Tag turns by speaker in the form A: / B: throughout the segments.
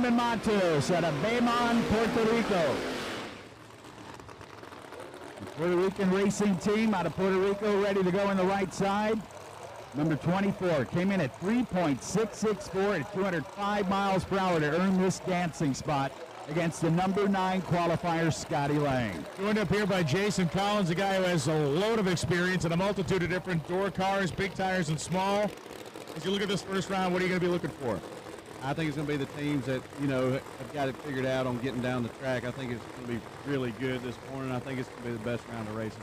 A: Simon Matos out of Baymon, Puerto Rico. The Puerto Rican racing team out of Puerto Rico ready to go in the right side. Number 24 came in at 3.664 at 205 miles per hour to earn this dancing spot against the number 9 qualifier, Scotty Lang.
B: Joined up here by Jason Collins, a guy who has a load of experience in a multitude of different door cars, big tires and small. As you look at this first round, what are you going to be looking for?
C: I think it's going to be the teams that, have got it figured out on getting down the track. I think it's going to be really good this morning. I think it's going to be the best round of racing.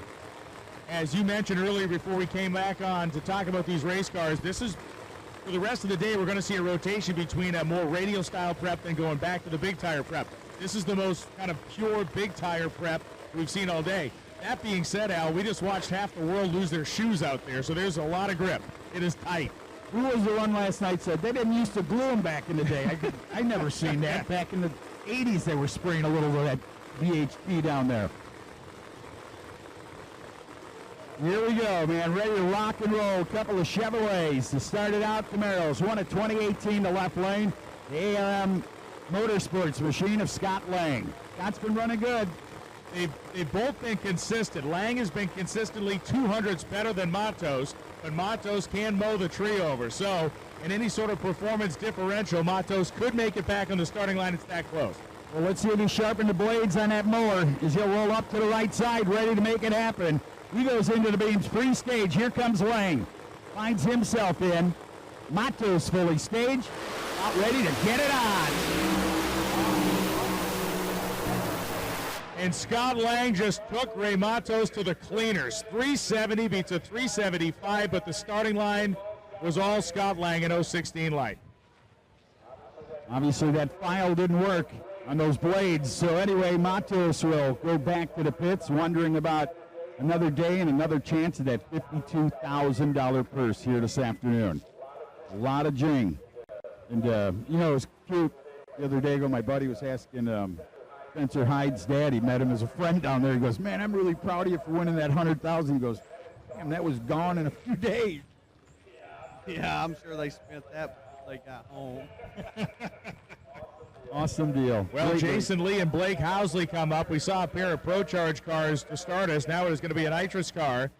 B: As you mentioned earlier before we came back on to talk about these race cars, this is, for the rest of the day, we're going to see a rotation between a more radial style prep than going back to the big tire prep. This is the most kind of pure big tire prep we've seen all day. That being said, Al, we just watched half the world lose their shoes out there, so there's a lot of grip. It is tight.
A: Who was the one last night said they didn't used to glue them back in the day? I never seen that. Back in the 80s, they were spraying a little of that VHP down there. Here we go, man. Ready to rock and roll. A couple of Chevrolets to start it out. Camaros. One at 2018 to left lane. The ARM Motorsports machine of Scott Lang. Scott's been running good.
B: They've both been consistent. Lang has been consistently 200s better than Matos, but Matos can mow the tree over. So, in any sort of performance differential, Matos could make it back on the starting line. It's that close.
A: Well, let's see if he sharpened the blades on that mower as he'll roll up to the right side, ready to make it happen. He goes into the beams pre-stage. Here comes Lang. Finds himself in. Matos fully staged. Out ready to get it on.
B: And Scott Lang just took Ray Matos to the cleaners. 370 beats a 375, but the starting line was all Scott Lang in 016 light.
A: Obviously that file didn't work on those blades. So anyway, Matos will go back to the pits wondering about another day and another chance at that $52,000 purse here this afternoon. A lot of jing. And, it was cute. The other day ago, my buddy was asking Spencer Hyde's dad. He met him as a friend down there. He goes, man, I'm really proud of you for winning that $100,000. He goes, damn, that was gone in a few days.
C: Yeah, I'm sure they spent that when they got home.
A: Awesome deal.
B: Well,
A: Great
B: Jason Lee and Blake Housley come up. We saw a pair of Pro Charge cars to start us. Now it is going to be a nitrous car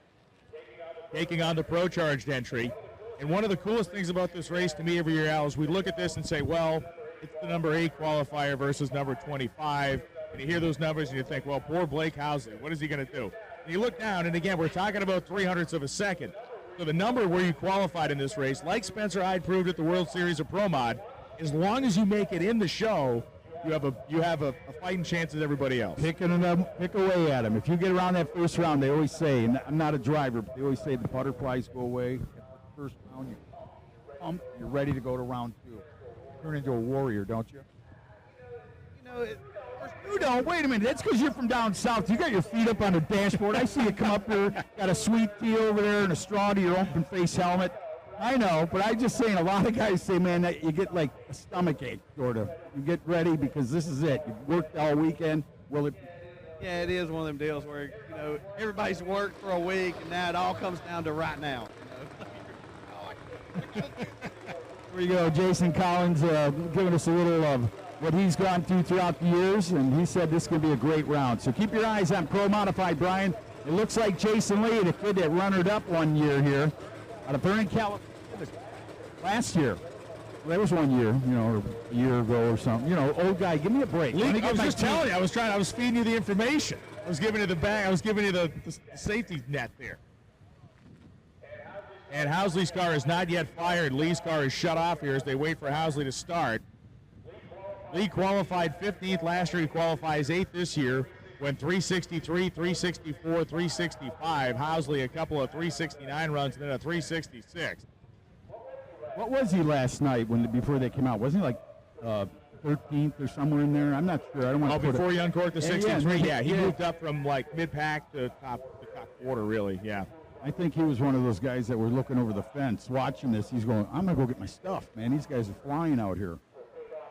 B: taking on the Pro Charged entry. And one of the coolest things about this race to me every year, Al, is we look at this and say, well, it's the number 8 qualifier versus number 25. And you hear those numbers and you think, well, poor Blake Housley, what is he going to do? And you look down, and again, we're talking about 300ths of a second. So the number where you qualified in this race, like Spencer Hyde proved at the World Series of Pro Mod, as long as you make it in the show, you have a fighting chance as everybody else.
A: Pick away at him. If you get around that first round, they always say, and I'm not a driver, but they always say the butterflies go away. After the first round, you pump, you're ready to go to round 2. Turn into a warrior, don't you? You don't. Wait a minute. That's because you're from down south. You got your feet up on the dashboard. I see you come up here, got a sweet tea over there and a straw to your open face helmet. I know, but I'm just saying, a lot of guys say, man, that you get like a stomach ache, sort of. You get ready because this is it. You've worked all weekend. Will it?
C: Yeah, it is one of them deals where, everybody's worked for a week, and now it all comes down to right now.
A: Here we go, Jason Collins giving us a little of what he's gone through throughout the years, and he said this is going to be a great round. So keep your eyes on Pro Modified, Brian. It looks like Jason Lee, the kid that runnered up one year here, out of Vernon, California, last year. Well, that was 1 year, or a year ago or something. Old guy, give me a break.
B: Lee, I was just telling you, I was feeding you the information. I was giving you the bag, I was giving you the safety net there. And Housley's car is not yet fired. Lee's car is shut off here as they wait for Housley to start. Lee qualified 15th last year. He qualifies 8th this year. Went 363, 364, 365. Housley a couple of 369 runs and then a 366.
A: What was he last night before they came out? Wasn't he like 13th or somewhere in there? I'm not sure. I don't want to
B: before he uncorked the 63.
A: Yeah,
B: he moved up from like mid-pack to top quarter, really. Yeah.
A: I think he was one of those guys that were looking over the fence, watching this. He's going, I'm going to go get my stuff, man. These guys are flying out here.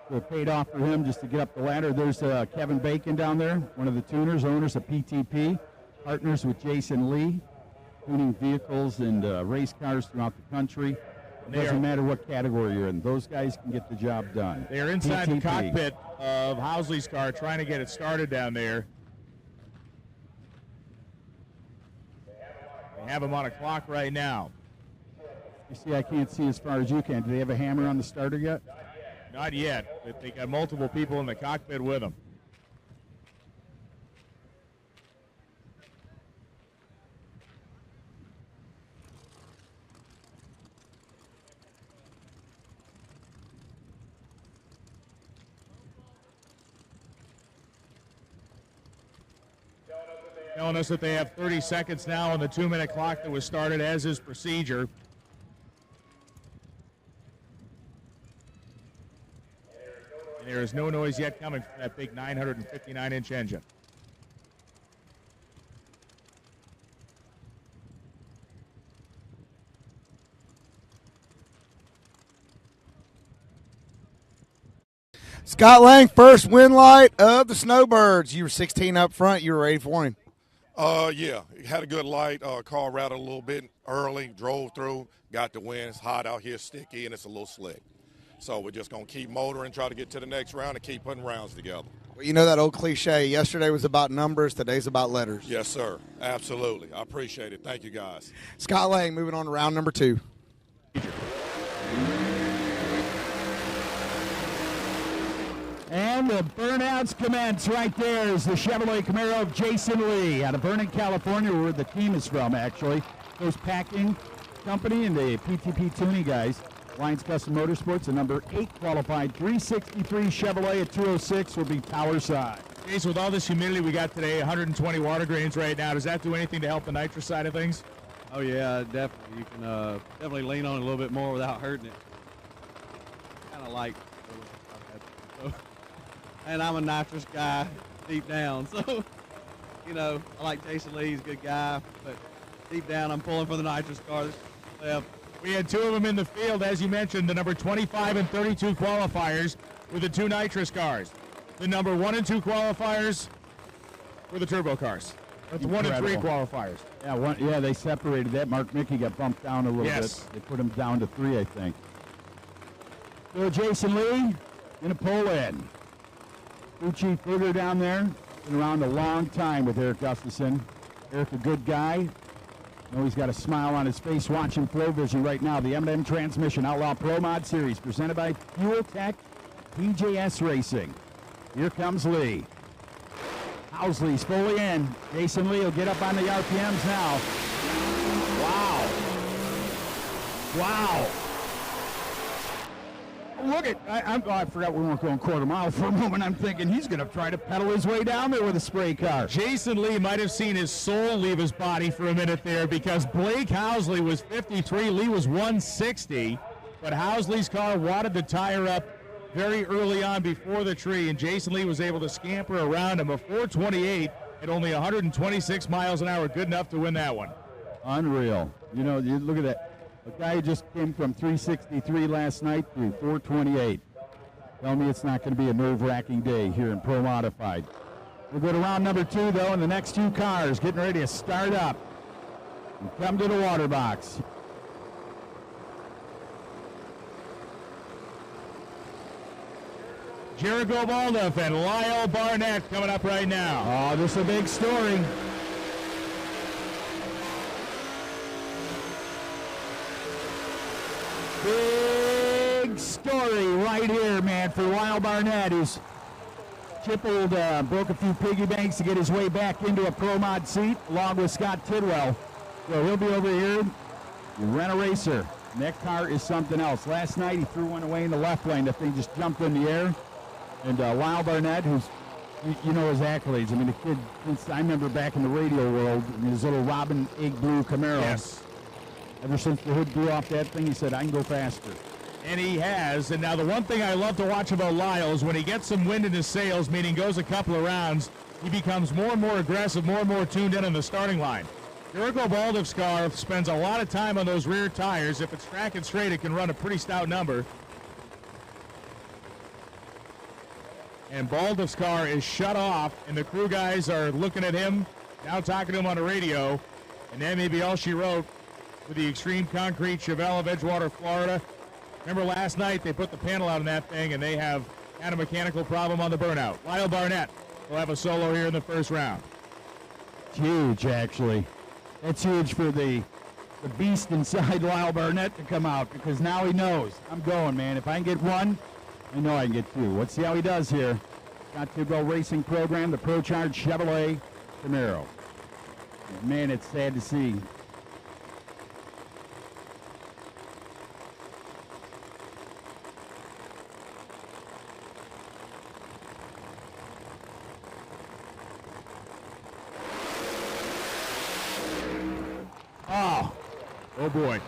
A: So it paid off for him just to get up the ladder. There's Kevin Bacon down there, one of the tuners, owners of PTP, partners with Jason Lee, tuning vehicles and race cars throughout the country. Doesn't matter what category you're in. Those guys can get the job done.
B: They are inside
A: PTP.
B: the cockpit of Housley's car trying to get it started down there. They have him on a clock right now.
A: You see, I can't see as far as you can. Do they have a hammer on the starter yet?
B: Not yet, but they got multiple people in the cockpit with them. Telling us that they have 30 seconds now on the 2-minute clock that was started as is procedure. And there is no noise yet coming from that big 959-inch engine.
D: Scott Lang, first win light of the Snowbirds. You were 16 up front. You were ready for him.
E: Yeah, had a good light. Car rattled a little bit early, drove through, got the win. It's hot out here, sticky, and it's a little slick. So we're just going to keep motoring, try to get to the next round, and keep putting rounds together.
D: Well, you know that old cliche, yesterday was about numbers, today's about letters.
E: Yes, sir. Absolutely. I appreciate it. Thank you, guys.
D: Scott Lang moving on to round number 2.
A: And the burnouts commence right there is the Chevrolet Camaro of Jason Lee out of Vernon, California, where the team is from, actually. Those packing company and the PTP tuning guys. Lions Custom Motorsports, the number 8 qualified 363 Chevrolet at 206 will be tower side.
B: Jason, with all this humidity we got today, 120 water grains right now, does that do anything to help the nitrous side of things?
C: Oh, yeah, definitely. You can definitely lean on it a little bit more without hurting it. Kind of like, and I'm a nitrous guy deep down, so, you know, I like Jason Lee, he's a good guy, but deep down I'm pulling for the nitrous car.
B: We had 2 of them in the field, as you mentioned, the number 25 and 32 qualifiers with the 2 nitrous cars. The number 1 and 2 qualifiers were the turbo cars. That's 1 and 3 qualifiers.
A: Yeah, they separated that. Mark Mickey got bumped down a little
B: Yes.
A: bit. They put him down to 3, I think. So Jason Lee in a pull in. Uchi Figger down there. Been around a long time with Eric Gustafson. Eric, a good guy. I know he's got a smile on his face watching FloVision right now. The M&M Transmission Outlaw Pro Mod Series presented by Fuel Tech PJS Racing. Here comes Lee. Housley's fully in. Jason Lee will get up on the RPMs now. Wow. Wow. Look at, I forgot we weren't going quarter mile for a moment. I'm thinking he's going to try to pedal his way down there with a spray car.
B: Jason Lee might have seen his soul leave his body for a minute there because Blake Housley was 53, Lee was 160, but Housley's car wadded the tire up very early on before the tree, and Jason Lee was able to scamper around him. A 428 at only 126 miles an hour, good enough to win that one.
A: Unreal. You know, you look at that. A guy who just came from 363 last night through 428. Tell me it's not going to be a nerve-wracking day here in Pro Modified. We'll go to round number 2, though, and the next 2 cars getting ready to start up and come to the water box.
B: Jericho Baldoff and Lyle Barnett coming up right now.
A: Oh, this is a big story. Big story right here, man, for Lyle Barnett, who's chippled, broke a few piggy banks to get his way back into a Pro Mod seat, along with Scott Tidwell. So he'll be over here. You rent a racer. And that car is something else. Last night he threw one away in the left lane. The thing just jumped in the air. And Lyle Barnett, who's, you know his accolades. I mean, the kid, I remember back in the radio world, his little Robin Egg Blue Camaro.
B: Yes.
A: Ever since the hood blew off that thing, he said, I can go faster.
B: And he has. And now the one thing I love to watch about Lyle is when he gets some wind in his sails, meaning goes a couple of rounds, he becomes more and more aggressive, more and more tuned in on the starting line. Jericho Baldoff's car spends a lot of time on those rear tires. If it's tracking straight, it can run a pretty stout number. And Baldoff's car is shut off, and the crew guys are looking at him, now talking to him on the radio, and that may be all she wrote. with the Extreme Concrete Chevelle of Edgewater, Florida. Remember last night they put the panel out on that thing and they have had a mechanical problem on the burnout. Lyle Barnett will have a solo here in the first round.
A: Huge, actually. That's huge for the beast inside Lyle Barnett to come out, because now he knows. I'm going, man. If I can get one, I know I can get two. Let's see how he does here. Got to go racing program, the Pro Charge Chevrolet Camaro. Man, it's sad to see.
B: Oh boy.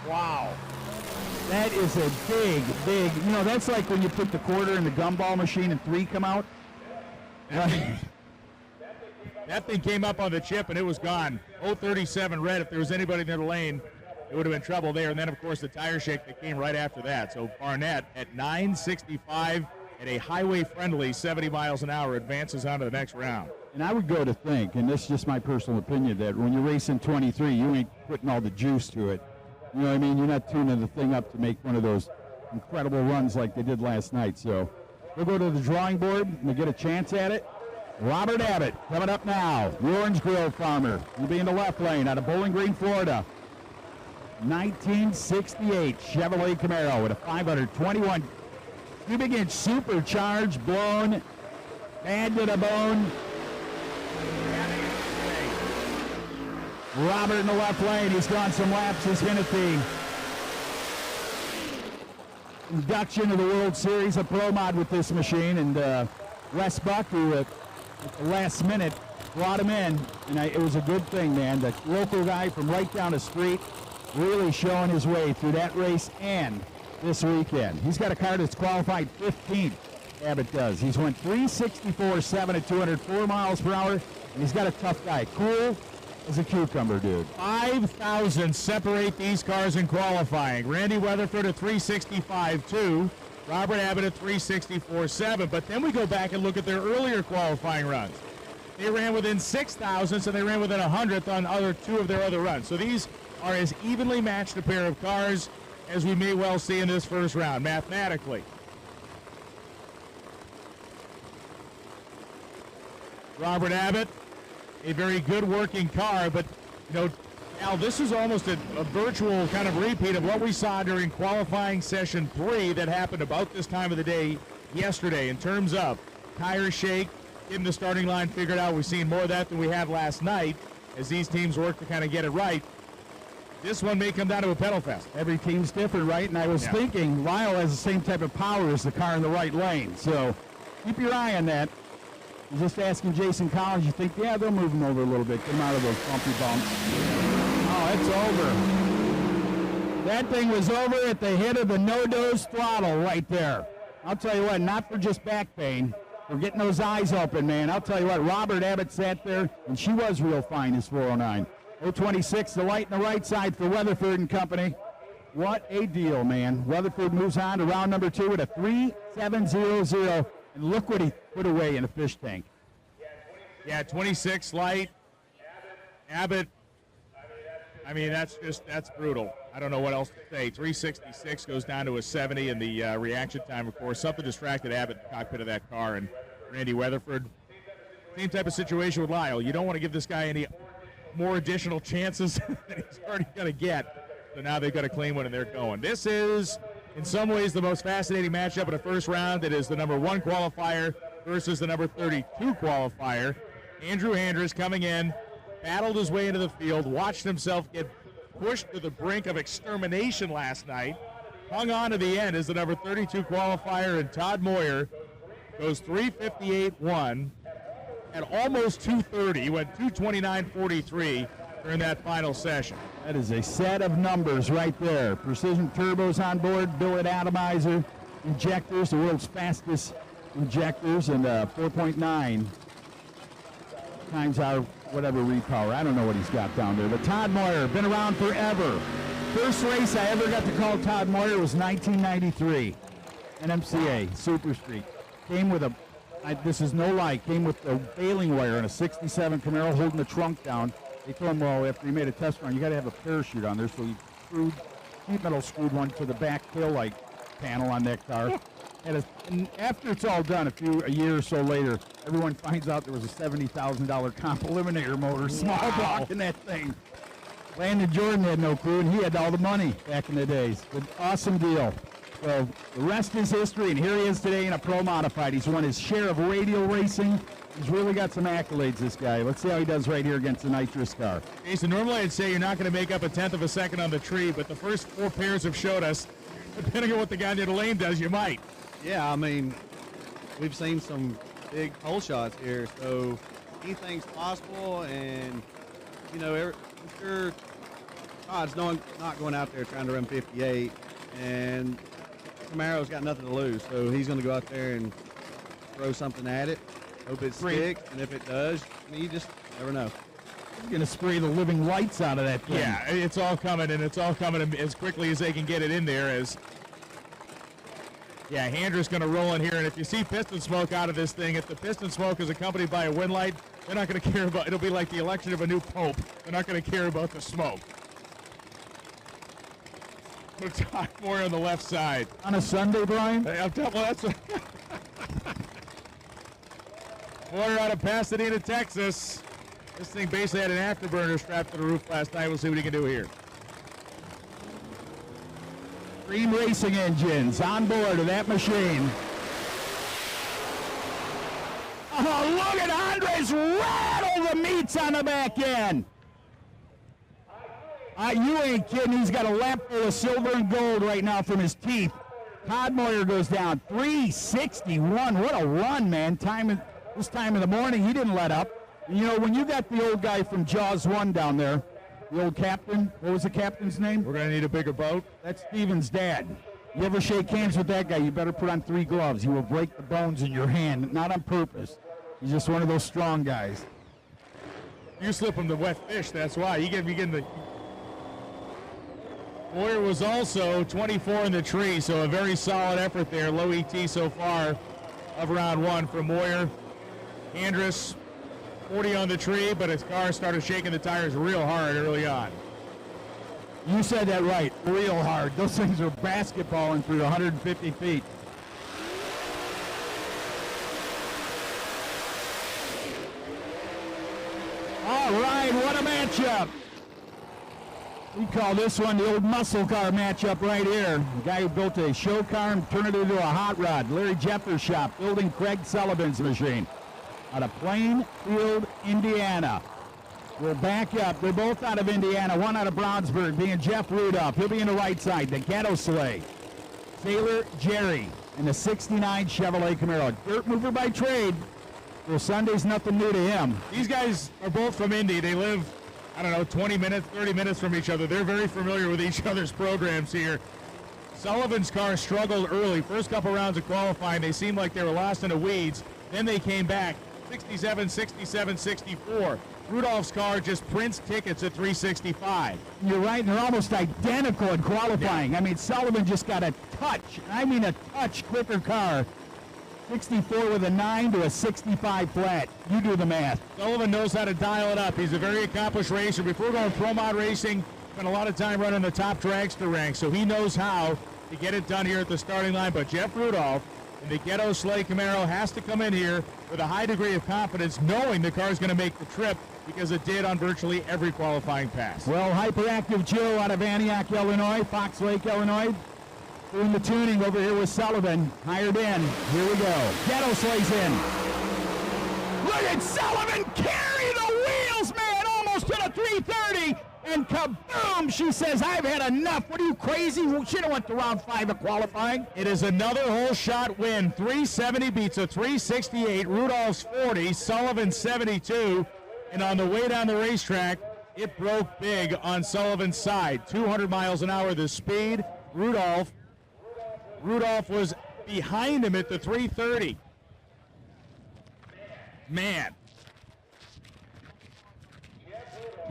A: Wow. That is a big, that's like when you put the quarter in the gumball machine and 3 come out.
B: That thing came up on the chip and it was gone. 037 red. If there was anybody near the lane, it would have been trouble there. And then, of course, the tire shake that came right after that. So Barnett at 965 at a highway-friendly 70 miles an hour advances on to the next round.
A: And I would go to think, and this is just my personal opinion, that when you're racing 23, you ain't putting all the juice to it. You know what I mean? You're not tuning the thing up to make one of those incredible runs like they did last night. So we'll go to the drawing board and we'll get a chance at it. Robert Abbott coming up now. The Orange Grove farmer. He'll be in the left lane out of Bowling Green, Florida. 1968 Chevrolet Camaro with a 521 cubic inch supercharged, blown, bad to the bone. Robert in the left lane. He's gone some laps. He's going to the induction of the World Series of Pro Mod with this machine. And Wes Buck, who at the last minute brought him in. And it was a good thing, man. The local guy from right down the street really showing his way through that race and this weekend. He's got a car that's qualified 15th. Abbott does. He's went 364.7 at 204 miles per hour. And he's got a tough guy. Cool as a cucumber, dude.
B: 5,000 separate these cars in qualifying. Randy Weatherford at 365.2, Robert Abbott at 364.7. But then we go back and look at their earlier qualifying runs. They ran within 6,000, so they ran within 100th on two of their other runs. So these are as evenly matched a pair of cars as we may well see in this first round, mathematically. Robert Abbott, a very good working car, but, Al, this is almost a virtual kind of repeat of what we saw during qualifying session 3 that happened about this time of the day yesterday in terms of tire shake, getting the starting line figured out. We've seen more of that than we had last night as these teams work to kind of get it right. This one may come down to a pedal fest.
A: Every team's different, right? And I was thinking Lyle has the same type of power as the car in the right lane. So keep your eye on that. I'm just asking Jason Collins, you think, yeah, they'll move him over a little bit, get him out of those bumpy bumps. Oh, it's over. That thing was over at the hit of the no-dose throttle right there. I'll tell you what, not for just back pain, for getting those eyes open, man. I'll tell you what, Robert Abbott sat there, and she was real fine, his 409. 026, the light on the right side for Weatherford and company. What a deal, man. Weatherford moves on to round number 2 with a 3.700. And look what he put away in a fish tank.
B: Yeah, 26 light. Abbott, I mean, that's brutal. I don't know what else to say. 366 goes down to a 70 in the reaction time, of course. Something distracted Abbott in the cockpit of that car. And Randy Weatherford, same type of situation with Lyle. You don't want to give this guy any more additional chances than he's already going to get. So now they've got a clean one, and they're going. This is, in some ways, the most fascinating matchup in the first round. It is the number 1 qualifier versus the number 32 qualifier. Andrew Andrus coming in, battled his way into the field, watched himself get pushed to the brink of extermination last night, hung on to the end as the number 32 qualifier, and Todd Moyer goes 358.1 at almost 230. He went 229.43 during that final session.
A: That is a set of numbers right there. Precision turbos on board, billet atomizer, injectors, the world's fastest injectors, and 4.9 times our whatever repower. I don't know what he's got down there. But Todd Moyer, been around forever. First race I ever got to call Todd Moyer was 1993. NMCA, Super Street. Came with this is no lie, came with a baling wire on a 67 Camaro holding the trunk down. They told him, well, after he made a test run, you got to have a parachute on there. So he sheet metal screwed one to the back tail light panel on that car. And after it's all done, a year or so later, everyone finds out there was a $70,000 comp eliminator motor, small block in that thing. Landon Jordan had no clue, and he had all the money back in the days. An awesome deal. So the rest is history, and here he is today in a Pro Modified. He's won his share of radial racing. He's really got some accolades, this guy. Let's see how he does right here against the nitrous car.
B: Jason, normally I'd say you're not going to make up a tenth of a second on the tree, but the first 4 pairs have showed us, depending on what the guy near the lane does, you might.
C: Yeah, I mean, we've seen some big pole shots here, so anything's possible. And you know, I'm sure Todd's not going out there trying to run 58, and Camaro's got nothing to lose, so he's going to go out there and throw something at it. Hope it sticks, and if it does, I mean, you just never know.
A: He's going to spray the living lights out of that thing.
B: Yeah, it's all coming, and it's all coming as quickly as they can get it in there. Yeah, Handra's going to roll in here, and if you see piston smoke out of this thing, if the piston smoke is accompanied by a wind light, they're not going to care about. It'll be like the election of a new pope. They're not going to care about the smoke. Todd Moore on the left side.
A: On a Sunday, Brian?
B: Hey, I'm telling you, that's Moore out of Pasadena, Texas. This thing basically had an afterburner strapped to the roof last night. We'll see what he can do here.
A: Dream Racing engines on board of that machine. Oh, look at Andres rattle the meats on the back end. You ain't kidding. He's got a lap full of silver and gold right now from his teeth. Todd Moyer goes down 361. What a run, man. This time in the morning, he didn't let up. You know, when you got the old guy from Jaws 1 down there, the old captain, what was the captain's name?
B: We're going to need a bigger boat.
A: That's Steven's dad. You ever shake hands with that guy, you better put on 3 gloves. He will break the bones in your hand, not on purpose. He's just one of those strong guys.
B: You slip him the wet fish, that's why. You get the... Moyer was also 24 in the tree, so a very solid effort there. Low ET so far of round 1 for Moyer. Andrus, 40 on the tree, but his car started shaking the tires real hard early on.
A: You said that right, real hard. Those things are basketballing through 150 feet. All right, what a matchup. We call this one the old muscle car matchup right here. The guy who built a show car and turned it into a hot rod. Larry Jeffers' shop, building Craig Sullivan's machine. Out of Plainfield, Indiana. We'll back up. They're both out of Indiana. One out of Brownsburg, being Jeff Rudolph. He'll be in the right side. The Ghetto Sleigh. Sailor Jerry in the 69 Chevrolet Camaro. Dirt mover by trade. Well, Sunday's nothing new to him.
B: These guys are both from Indy. They live, I don't know, 20 minutes, 30 minutes from each other. They're very familiar with each other's programs here. Sullivan's car struggled early. First couple rounds of qualifying, they seemed like they were lost in the weeds. Then they came back. 67, 67, 64. Rudolph's car just prints tickets at 365.
A: You're right, they're almost identical in qualifying. Yeah. I mean, Sullivan just got a touch, a touch quicker car. 64 with a 9 to a 65 flat. You do the math.
B: Sullivan knows how to dial it up. He's a very accomplished racer. Before going Pro Mod Racing, spent a lot of time running the top dragster ranks, so he knows how to get it done here at the starting line. But Jeff Rudolph in the Ghetto Sleigh Camaro has to come in here with a high degree of confidence, knowing the car is going to make the trip, because it did on virtually every qualifying pass.
A: Well, Hyperactive Joe out of Antioch, Illinois, Fox Lake, Illinois, doing the tuning over here with Sullivan, hired in. Here we go. Ghetto Sleigh's in. Look at Sullivan carry the wheels, man, almost to the 330. And kaboom, she says, I've had enough. What are you, crazy? She don't want to round 5 of qualifying.
B: It is another whole shot win. 370 beats a 368. Rudolph's 40, Sullivan 72. And on the way down the racetrack, it broke big on Sullivan's side. 200 miles an hour the speed. Rudolph was behind him at the 330. Man.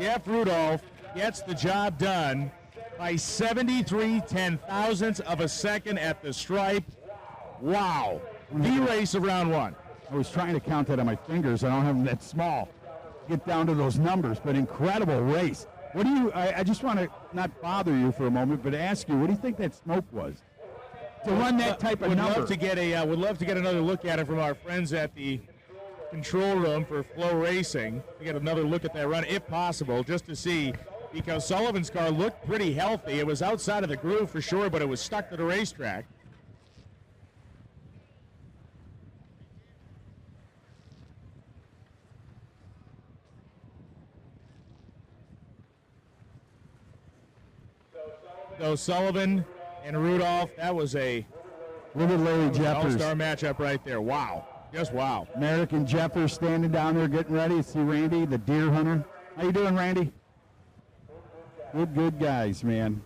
B: Jeff Rudolph gets the job done by 73 ten-thousandths of a second at the stripe. Wow. The race of round 1.
A: I was trying to count that on my fingers. I don't have them that small. get down to those numbers, but incredible race. What do you, I just want to not bother you for a moment, but ask you, what do you think that smoke was? To run that type of number.
B: Would love to get another look at it from our friends at the control room for FloRacing. To get another look at that run, if possible, just to see, because Sullivan's car looked pretty healthy. It was outside of the groove for sure, but it was stuck to the racetrack. So Sullivan and Rudolph, that was a
A: look at Larry Jeffers.
B: all-star matchup right there. Wow. Just wow.
A: Merrick and Jeffers standing down there getting ready. See Randy, the deer hunter. How you doing, Randy? Good guys, man.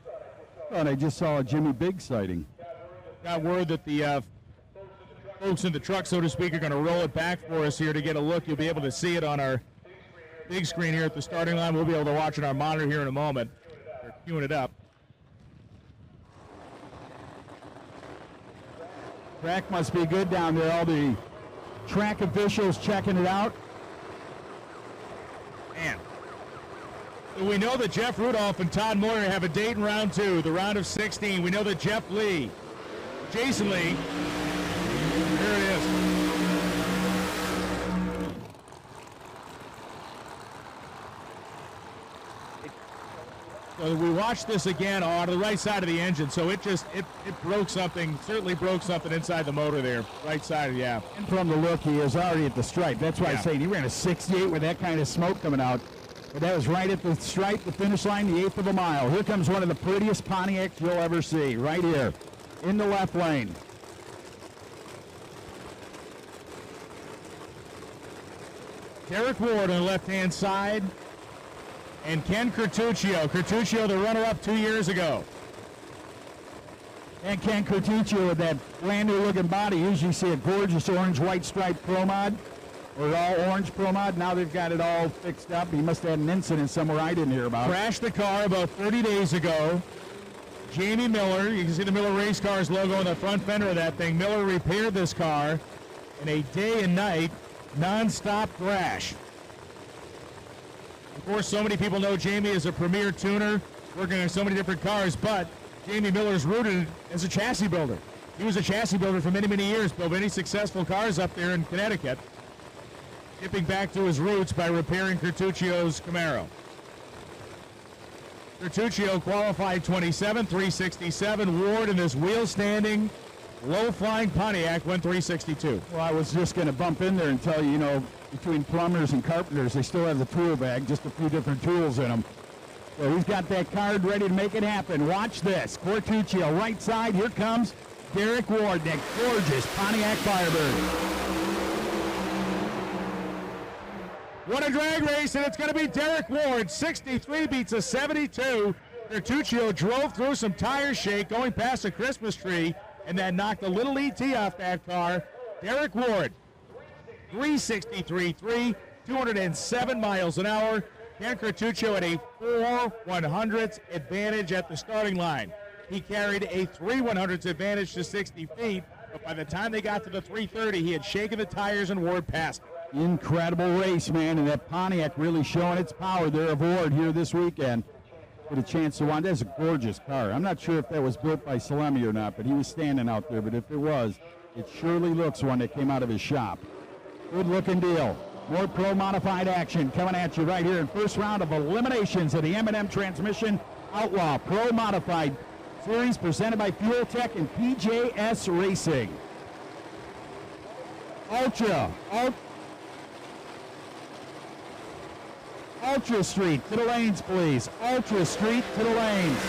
A: Oh, and I just saw a Jimmy Big sighting.
B: Got word that the folks in the truck, so to speak, are going to roll it back for us here to get a look. You'll be able to see it on our big screen here at the starting line. We'll be able to watch it on our monitor here in a moment. They're queuing it up.
A: Track must be good down there. All the track officials checking it out.
B: Man. So we know that Jeff Rudolph and Todd Moyer have a date in round 2, the round of 16. We know that Jason Lee, here it is. So we watched this again on the right side of the engine, so it broke something, certainly broke something inside the motor there, right side, yeah.
A: And from the look, he is already at the stripe. That's why I say he ran a 68 with that kind of smoke coming out. But that was right at the stripe, the finish line, the 1/8 of a mile. Here comes one of the prettiest Pontiacs you'll ever see, right here, in the left lane.
B: Derek Ward on the left-hand side, and Ken Curtuccio. Curtuccio, the runner-up 2 years ago.
A: And Ken Curtuccio with that brand new looking body. Usually see a gorgeous orange-white striped Pro Mod, or all orange Pro Mod. Now they've got it all fixed up. He must have had an incident somewhere I didn't hear about.
B: Crashed the car about 30 days ago. Jamie Miller, you can see the Miller Race Cars logo on the front fender of that thing. Miller repaired this car in a day and night non-stop crash. Of course, so many people know Jamie is a premier tuner, working on so many different cars, but Jamie Miller's rooted as a chassis builder. He was a chassis builder for many, many years, built many successful cars up there in Connecticut, dipping back to his roots by repairing Curtuccio's Camaro. Curtuccio qualified 27, 367. Ward in this wheel-standing, low-flying Pontiac went 362.
A: Well, I was just going to bump in there and tell you, between plumbers and carpenters, they still have the tool bag, just a few different tools in them. So he's got that card ready to make it happen. Watch this. Curtuccio, right side. Here comes Derek Ward, that gorgeous Pontiac Firebird.
B: What a drag race, and it's going to be Derek Ward. 63 beats a 72. Curtuccio drove through some tire shake going past a Christmas tree, and that knocked a little ET off that car. Derek Ward, 363.3, 207 miles an hour. Ken Curtuccio had a 4/100ths advantage at the starting line. He carried a 3/100ths advantage to 60 feet, but by the time they got to the 330, he had shaken the tires and Ward passed.
A: Incredible race, man, and that Pontiac really showing its power there of Ward here this weekend. Get a chance to watch. That's a gorgeous car. I'm not sure if that was built by Salemi or not, but he was standing out there. But if it was, it surely looks one that came out of his shop. Good-looking deal. More Pro Modified action coming at you right here in first round of Eliminations of the M&M Transmission Outlaw Pro Modified Series presented by Fuel Tech and PJS Racing. Ultra Street to the lanes, please. Ultra Street to the lanes.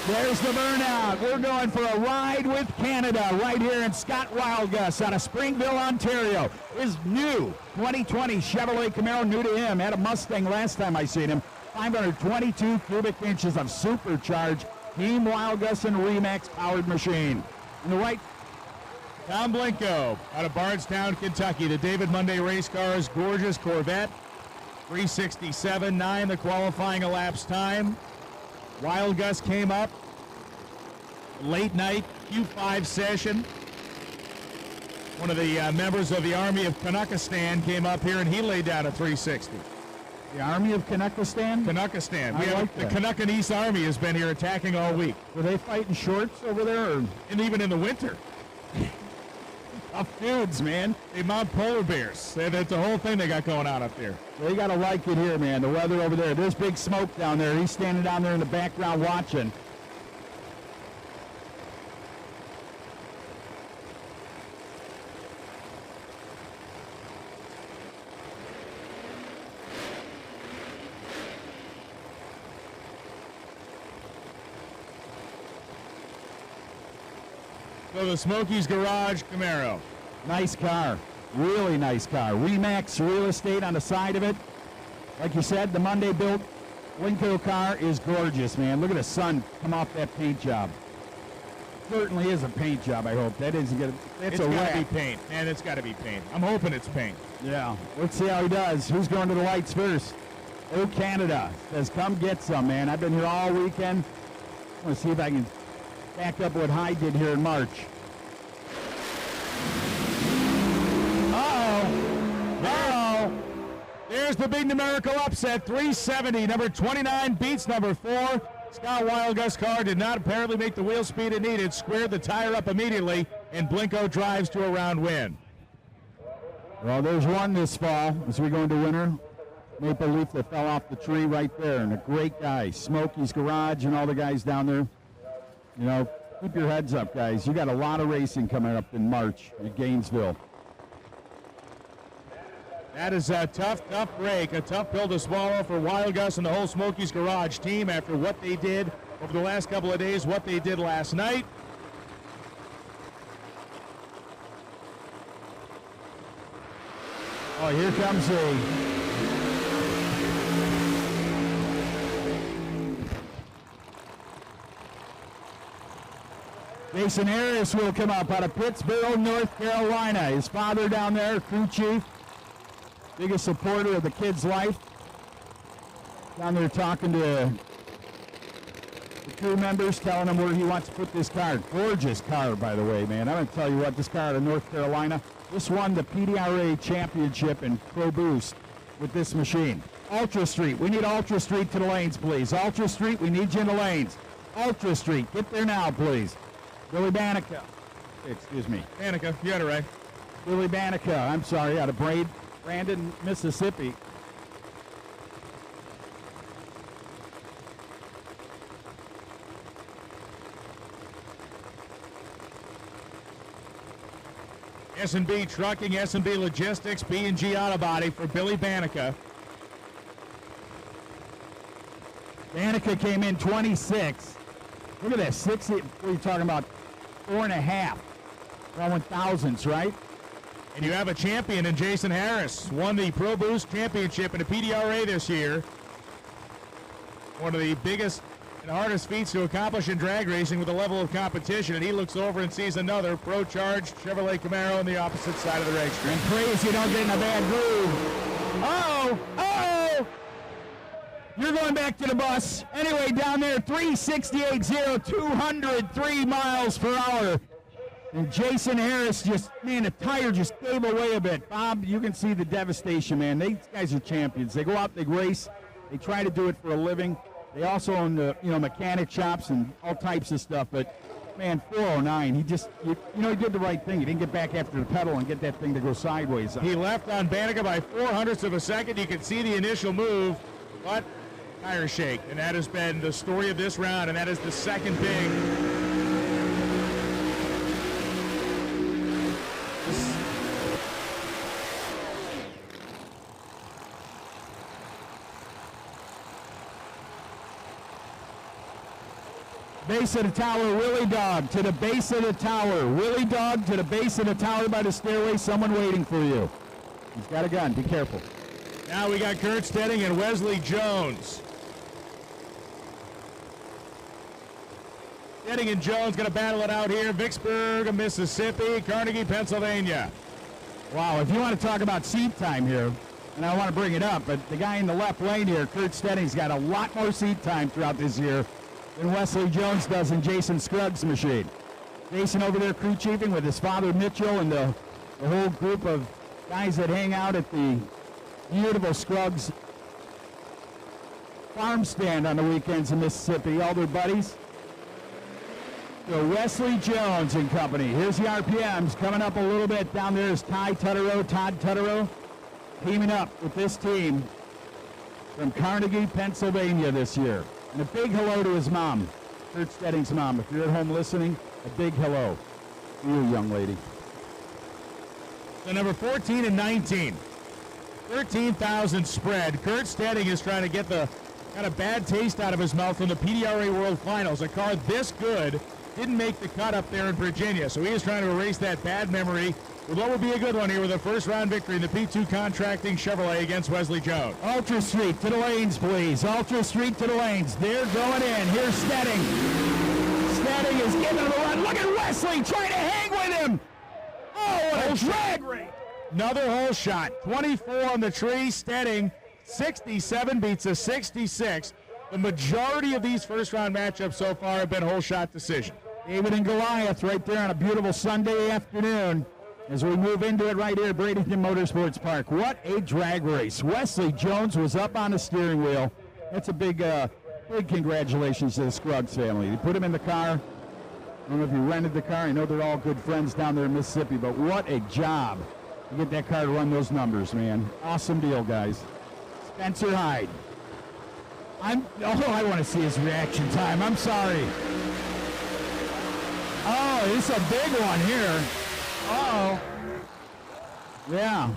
A: There's the burnout. We're going for a ride with Canada right here in Scott Wildgus out of Springville, Ontario. His new 2020 Chevrolet Camaro, new to him. Had a Mustang last time I seen him. 522 cubic inches of supercharged Team Wildgus and Remax powered machine. On the right,
B: Tom Blinko out of Bardstown, Kentucky. The David Monday race cars, gorgeous Corvette. 367.9 the qualifying elapsed time. Wild Gus came up late night Q5 session. One of the members of the Army of Kanakistan came up here and he laid down a 360.
A: The Army of Kanakistan?
B: Kanakistan. The
A: that.
B: Kanakanese Army has been here attacking all week.
A: Were they fighting shorts over there? Or?
B: And even in the winter.
A: Tough dudes, man.
B: They mount polar bears. That's the whole thing they got going on up there.
A: They got to like it here, man. The weather over there. There's Big Smoke down there. He's standing down there in the background watching.
B: So the Smokies Garage Camaro.
A: Nice car. Really nice car. Remax real estate on the side of it. Like you said, the Monday built Winco car is gorgeous, man. Look at the sun come off that paint job. Certainly is a paint job, I hope. That isn't good.
B: It's got to be paint. Man, it's got to be paint. I'm hoping it's paint.
A: Yeah. Let's see how he does. Who's going to the lights first? Oh, Canada says, come get some, man. I've been here all weekend. I want to see if I can back up what Hyde did here in March.
B: There's the big numerical upset. 370. Number 29 beats number 4. Scott Wildgust's car did not apparently make the wheel speed it needed. Squared the tire up immediately, and Blinko drives to a round win.
A: Well, there's one this fall as we go into winter. Maple leaf that fell off the tree right there, and a great guy. Smokey's Garage and all the guys down there. You know, keep your heads up, guys. You got a lot of racing coming up in March in Gainesville.
B: That is a tough break, a tough pill to swallow for Wildgust and the whole Smokies Garage team after what they did over the last couple of days, what they did last night.
A: Oh, here comes Jason Harris will come up out of Pittsburgh, North Carolina. His father down there, crew chief. Biggest supporter of the kid's life. Down there talking to the crew members, telling them where he wants to put this car. Gorgeous car, by the way, man. I'm going to tell you what, this car out of North Carolina, this won the PDRA championship in Pro Boost with this machine. Ultra Street, we need Ultra Street to the lanes, please. Ultra Street, we need you in the lanes. Ultra Street, get there now, please. Billy Banica. Excuse me.
B: Banica, you got it right.
A: Billy Banica, I'm sorry, out of Bradenton, Mississippi.
B: S&B Trucking, S&B Logistics, B&G Auto Body for Billy Banica.
A: Banica came in 26. Look at that, 60. What are you talking about? 4.5. Around 1,000s, right?
B: And you have a champion in Jason Harris. Won the Pro Boost Championship in the PDRA this year. One of the biggest and hardest feats to accomplish in drag racing with the level of competition. And he looks over and sees another Pro Charged Chevrolet Camaro on the opposite side of the racetrack.
A: And praise you don't get in a bad groove. Oh! You're going back to the bus. Anyway, down there, 368.0, 203 miles per hour. And Jason Harris just, man, the tire just gave away a bit. Bob, you can see the devastation, man. These guys are champions. They go out, they race. They try to do it for a living. They also own the, mechanic shops and all types of stuff. But, man, 409, he just, he did the right thing. He didn't get back after the pedal and get that thing to go sideways.
B: He left on Banica by 0.04 of a second. You can see the initial move, but tire shake. And that has been the story of this round, and that is the second big.
A: Base of the tower, Willie Dog to the base of the tower. Willie Dog to the base of the tower by the stairway. Someone waiting for you. He's got a gun. Be careful.
B: Now we got Kurt Stedding and Wesley Jones. Stedding and Jones going to battle it out here. Vicksburg, Mississippi, Carnegie, Pennsylvania.
A: Wow, if you want to talk about seat time here, and I want to bring it up, but the guy in the left lane here, Kurt Stedding's got a lot more seat time throughout this year than Wesley Jones does in Jason Scruggs' machine. Jason over there crew chiefing with his father Mitchell and the whole group of guys that hang out at the beautiful Scruggs farm stand on the weekends in Mississippi, all their buddies. So Wesley Jones and company. Here's the RPMs coming up a little bit. Down there is Todd Tutterow, teaming up with this team from Carnegie, Pennsylvania this year. And a big hello to his mom, Kurt Stedding's mom. If you're at home listening, a big hello to you, young lady.
B: So number 14 and 19. 13,000 spread. Kurt Stedding is trying to get the kind of bad taste out of his mouth from the PDRA World Finals. A car this good didn't make the cut up there in Virginia, so he is trying to erase that bad memory with what would be a good one here with a first-round victory in the P2 Contracting Chevrolet against Wesley Jones.
A: Ultra Street to the lanes, please. Ultra Street to the lanes. They're going in. Here's Stedding. Stedding is giving him a run. Look at Wesley trying to hang with him. Oh, what a drag rate.
B: Another hole shot. 24 on the tree. Stedding, 67 beats a 66. The majority of these first-round matchups so far have been hole shot decision.
A: David and Goliath right there on a beautiful Sunday afternoon as we move into it right here at Bradenton Motorsports Park. What a drag race. Wesley Jones was up on the steering wheel. That's a big congratulations to the Scruggs family. They put him in the car. I don't know if you rented the car. I know they're all good friends down there in Mississippi, but what a job to get that car to run those numbers, man. Awesome deal, guys. Spencer Hyde. I want to see his reaction time. I'm sorry. Oh, it's a big one here. Uh-oh. Yeah.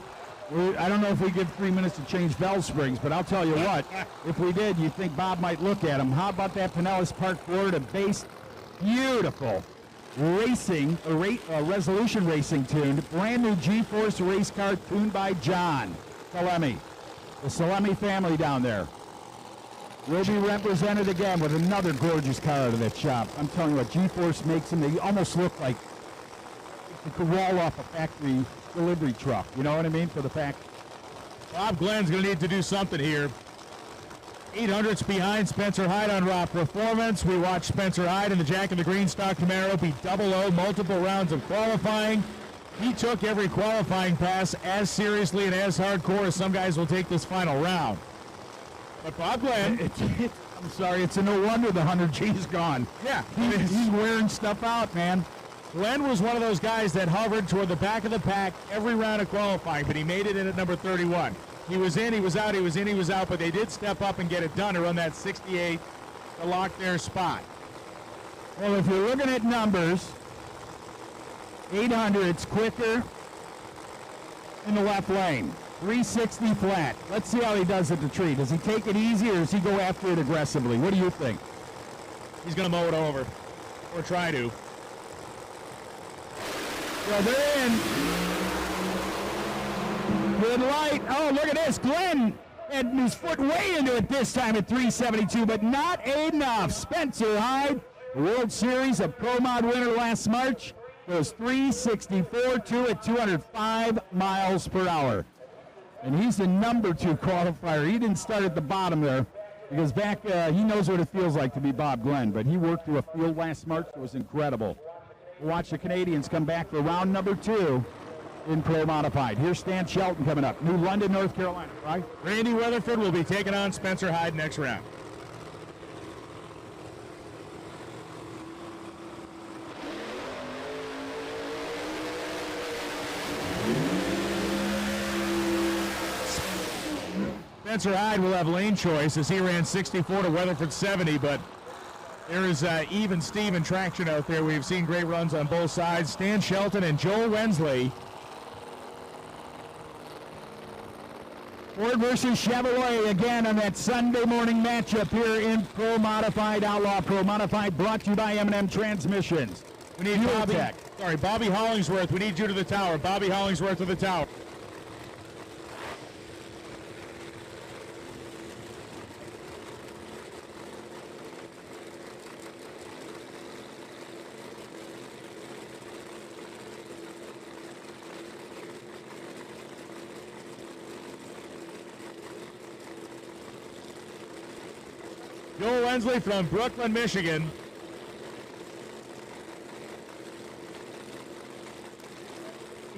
A: I don't know if we give 3 minutes to change bell springs, but I'll tell you what. If we did, you think Bob might look at him. How about that Pinellas Park, Florida-based, beautiful racing, resolution racing tuned, brand new G-Force race car tuned by John Salemi. The Salemi family down there. Will be represented again with another gorgeous car out of that shop. I'm telling you what, G-Force makes them, they almost look like they could roll off a factory delivery truck. You know what I mean? For the fact.
B: Bob Glenn's going to need to do something here. 800's behind Spencer Hyde on raw performance. We watched Spencer Hyde in the Jack of the Green Stock Camaro beat double-O multiple rounds of qualifying. He took every qualifying pass as seriously and as hardcore as some guys will take this final round. But Bob Glenn,
A: I'm sorry, it's a no wonder the 100G's gone.
B: Yeah.
A: He's wearing stuff out, man.
B: Glenn was one of those guys that hovered toward the back of the pack every round of qualifying, but he made it in at number 31. He was in, he was out, he was in, he was out, but they did step up and get it done to run that 68 to lock their spot.
A: Well, if you're looking at numbers, 800's quicker in the left lane. 360 flat. Let's see how he does at the tree. Does he take it easy or does he go after it aggressively? What do you think?
B: He's going to mow it over, or try to.
A: Well, they're in. Good light. Oh, look at this. Glenn had his foot way into it this time at 372, but not enough. Spencer Hyde, World Series of Pro Mod winner last March, goes 364-2 at 205 miles per hour. And he's the number 2 qualifier. He didn't start at the bottom there because back, he knows what it feels like to be Bob Glenn, but he worked through a field last March that was incredible. We'll watch the Canadians come back for round number 2 in Pro Modified. Here's Stan Shelton coming up. New London, North Carolina, right?
B: Randy Weatherford will be taking on Spencer Hyde next round. Spencer Hyde will have lane choice as he ran 64 to Weatherford 70, but there is even Steven traction out there. We've seen great runs on both sides. Stan Shelton and Joel Wensley.
A: Ford versus Chevrolet again on that Sunday morning matchup here in Pro Modified Outlaw. Pro Modified brought to you by M&M Transmissions.
B: We need Bobby Hollingsworth. We need you to the tower. Bobby Hollingsworth to the tower. Joel Wensley from Brooklyn, Michigan.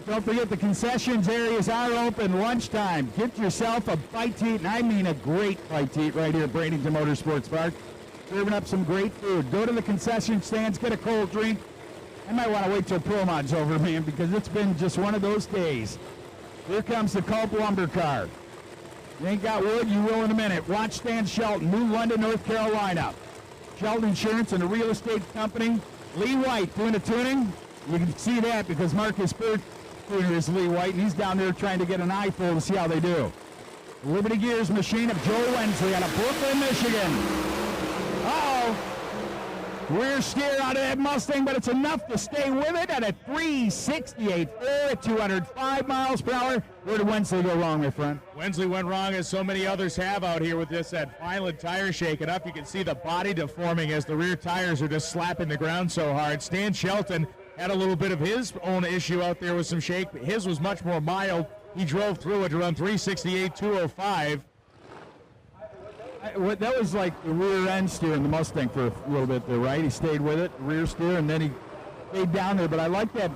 A: Don't forget the concessions areas are open lunchtime. Get yourself a bite to eat, and I mean a great bite to eat right here at Bradenton Motorsports Park. Serving up some great food. Go to the concession stands, get a cold drink. I might want to wait till Promod's over, man, because it's been just one of those days. Here comes the Culp lumber car. You ain't got wood, you will in a minute. Watch Stan Shelton, New London, North Carolina. Shelton Insurance and a real estate company. Lee White doing the tuning. You can see that because Marcus Burt tuner is Lee White, and he's down there trying to get an eyeful to see how they do. Liberty Gears machine of Joe Wensley out of Brooklyn, Michigan. Uh-oh. Rear steer out of that Mustang, but it's enough to stay with it at a 368.4 at 205 miles per hour. Where did Wensley go wrong, my friend?
B: Wensley went wrong, as so many others have out here with this, that Violent tire shaking up. You can see the body deforming as the rear tires are just slapping the ground so hard. Stan Shelton had a little bit of his own issue out there with some shake, but his was much more mild. He drove through it to run 368.205.
A: That was like the rear end steer in the Mustang for a little bit there, right? He stayed with it, rear steer, and then he stayed down there. But I like that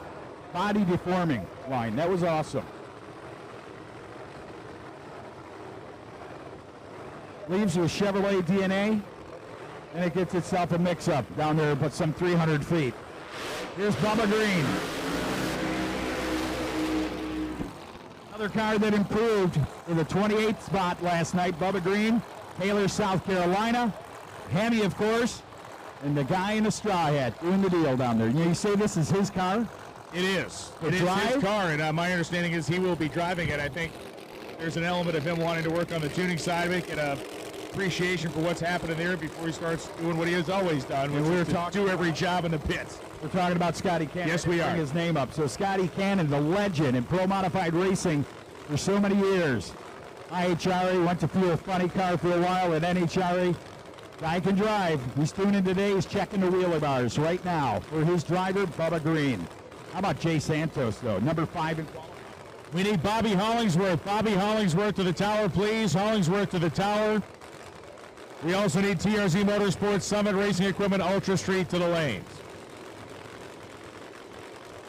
A: body deforming line. That was awesome. Leaves with Chevrolet DNA, and it gets itself a mix-up down there, but some 300 feet. Here's Bubba Green. Another car that improved in the 28th spot last night. Bubba Green, Taylor, South Carolina. Hammy, of course, and the guy in the straw hat doing the deal down there. You say this is his car?
B: It is.
A: To
B: It is
A: drive?
B: his car, and my understanding is he will be driving it. I think there's an element of him wanting to work on the tuning side of it, get a appreciation for what's happening there before he starts doing what he has always done, which is to do every job in the pits.
A: We're talking about Scotty Cannon.
B: Yes, we are.
A: Bring his name up. So Scotty Cannon, the legend in pro modified racing for so many years. IHRA, went to fuel funny car for a while at NHRA. Guy can drive. He's tuning today. He's checking the wheeler bars right now for his driver, Bubba Green. How about Jay Santos, though? Number 5 in qualifying.
B: We need Bobby Hollingsworth. Bobby Hollingsworth to the tower, please. Hollingsworth to the tower. We also need TRZ Motorsports, Summit Racing Equipment, Ultra Street to the lanes.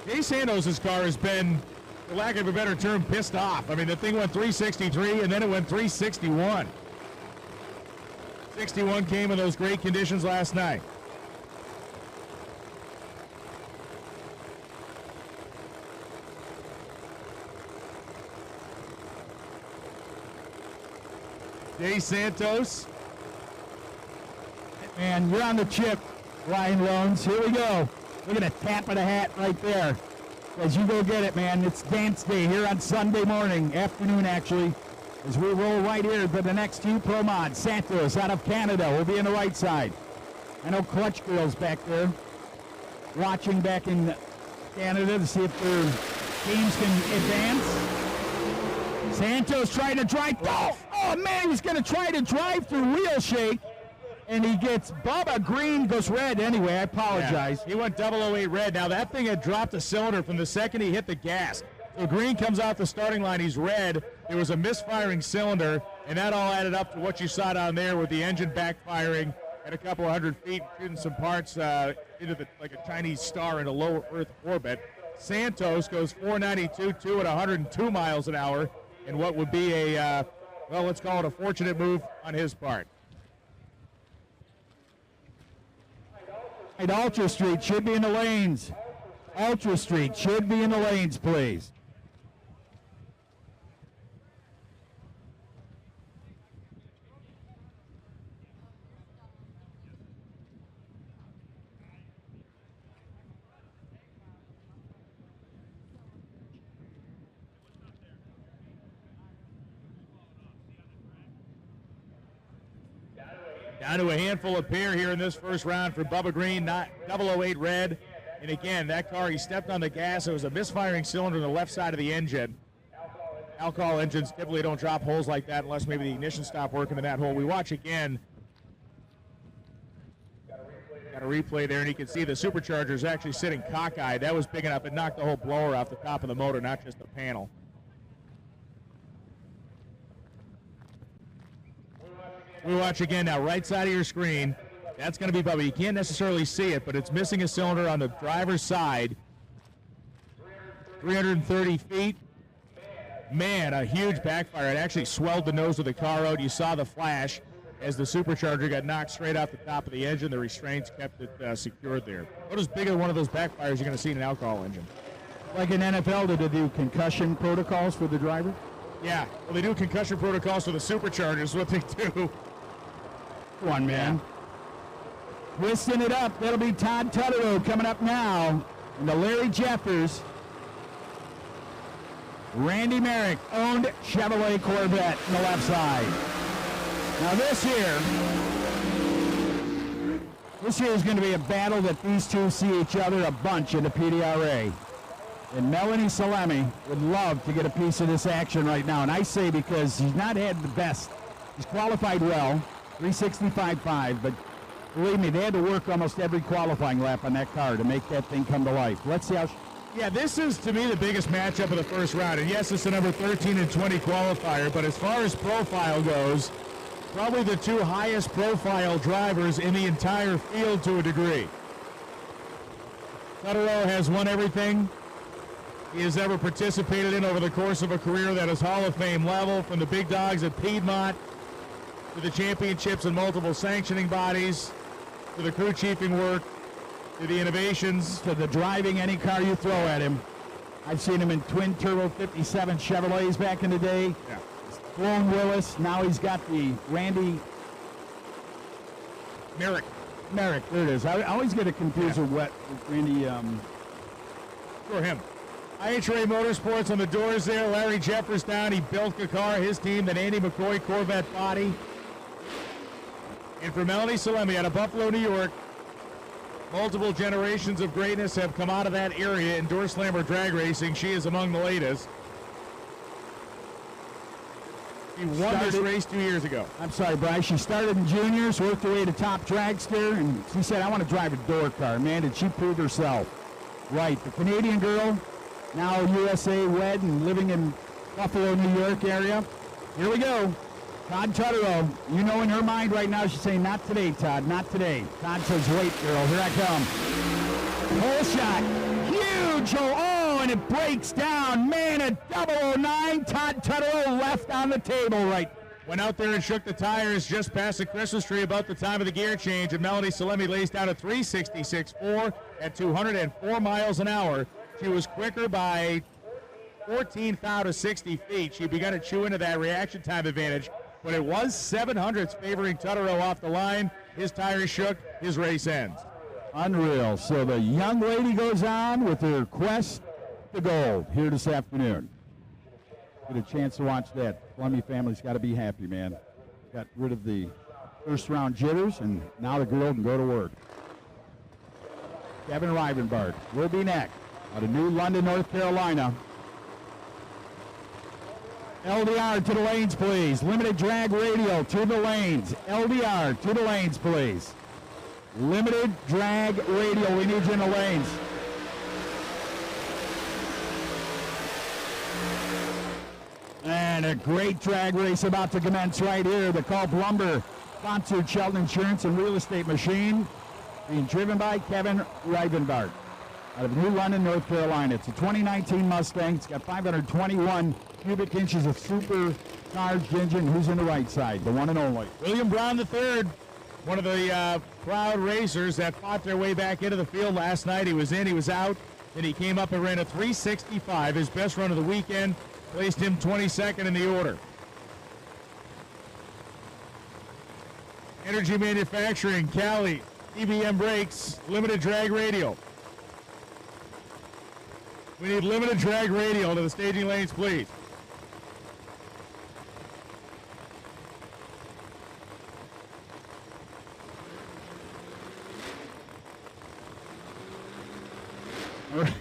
B: Jay Santos' car has been, for lack of a better term, pissed off. I mean, the thing went 363 and then it went 361. 61 came in those great conditions last night. Jay Santos.
A: Man, you're on the chip, Ryan Loans. Here we go. Look at a tap of the hat right there. As you go get it, man. It's dance day here on Sunday morning, afternoon actually, as we roll right here to the next two pro mods. Santos out of Canada will be on the right side. I know Clutch Girl's back there watching back in Canada to see if their teams can advance. Santos trying to drive. Oh man, he was going to try to drive through wheel shake. And he gets Bubba Green goes red anyway. I apologize.
B: Yeah, he went 008 red. Now that thing had dropped a cylinder from the second he hit the gas. So Green comes out the starting line. He's red. There was a misfiring cylinder, and that all added up to what you saw down there with the engine backfiring at a couple of 100 feet, shooting some parts into like a Chinese star in a low Earth orbit. Santos goes 492.2 at 102 miles an hour in what would be a, well, let's call it a fortunate move on his part.
A: Ultra Street should be in the lanes. Ultra Street should be in the lanes, please.
B: Down to a handful of pair here in this first round for Bubba Green, not 008 red. And again, that car, he stepped on the gas. It was a misfiring cylinder on the left side of the engine. Alcohol engines typically don't drop holes like that unless maybe the ignition stopped working in that hole. We watch again. Got a replay there, and you can see the supercharger is actually sitting cockeyed. That was big enough. It knocked the whole blower off the top of the motor, not just the panel. We watch again now, right side of your screen. That's going to be Bubba. You can't necessarily see it, but it's missing a cylinder on the driver's side. 330 feet. Man, a huge backfire. It actually swelled the nose of the car out. You saw the flash as the supercharger got knocked straight off the top of the engine. The restraints kept it secured there. What is bigger than one of those backfires you're going to see in an alcohol engine?
A: Like in NFL, do they do concussion protocols for the driver?
B: Yeah, well, they do concussion protocols for the superchargers, what they do.
A: One man. Twisting it up. That'll be Todd Tutterow coming up now. And the Larry Jeffers. Randy Merrick owned Chevrolet Corvette on the left side. Now this year is going to be a battle that these two see each other a bunch in the PDRA. And Melanie Salemi would love to get a piece of this action right now. And I say because he's not had the best. He's qualified well, 365.5, but believe me, they had to work almost every qualifying lap on that car to make that thing come to life. Let's see how...
B: Yeah, this is, to me, the biggest matchup of the first round. And yes, it's the number 13 and 20 qualifier, but as far as profile goes, probably the two highest profile drivers in the entire field to a degree. Tutterow has won everything he has ever participated in over the course of a career that is Hall of Fame level, from the big dogs at Piedmont to the championships in multiple sanctioning bodies to the crew chiefing work to the innovations
A: to the driving any car you throw at him. I've seen him in twin turbo 57 Chevrolets back in the day.
B: Yeah.
A: Sloan Willis. Now he's got the Randy
B: Merrick.
A: There it is. I always get it confused with Randy.
B: For him. IHRA Motorsports on the doors there. Larry Jeffers down. He built the car, his team, that Andy McCoy Corvette body. And for Melanie Salemi out of Buffalo, New York, multiple generations of greatness have come out of that area in door slammer drag racing. She is among the latest. She won this race 2 years ago.
A: I'm sorry, Bryce. She started in juniors, worked her way to top dragster, and she said, I want to drive a door car. Man, did she prove herself. Right, the Canadian girl, now USA wed and living in Buffalo, New York area. Here we go. Todd Tutterow, you know in her mind right now, she's saying, not today, Todd, not today. Todd says, wait, girl, here I come. Hole shot, huge, and it breaks down. Man, a 009, Todd Tutterow left on the table right.
B: Went out there and shook the tires just past the Christmas tree about the time of the gear change, and Melanie Salemi lays down a 366.4 at 204 miles an hour. She was quicker by 14 out of 60 feet. She began to chew into that reaction time advantage, but it was 700s favoring Tutterow off the line. His tires shook. His race ends.
A: Unreal. So the young lady goes on with her quest to gold here this afternoon. Get a chance to watch that. Columbia family's got to be happy, man. Got rid of the first round jitters, and now the girl can go to work. Kevin Rivenbark will be next out of New London, North Carolina. LDR to the lanes, please. Limited drag radio to the lanes. LDR to the lanes, please. Limited drag radio. We need you in the lanes. And a great drag race about to commence right here. The Culp Lumber sponsored Shelton Insurance and Real Estate Machine, being driven by Kevin Rivenbark out of New London, North Carolina. It's a 2019 Mustang. It's got 521 cubic inches of supercharged engine. Who's in the right side? The one and only.
B: William Brown III, one of the proud racers that fought their way back into the field last night. He was in, he was out, and he came up and ran a 365, his best run of the weekend. Placed him 22nd in the order. Energy Manufacturing, Cali, EBM Brakes, limited drag radio. We need limited drag radio to the staging lanes, please.
A: All right.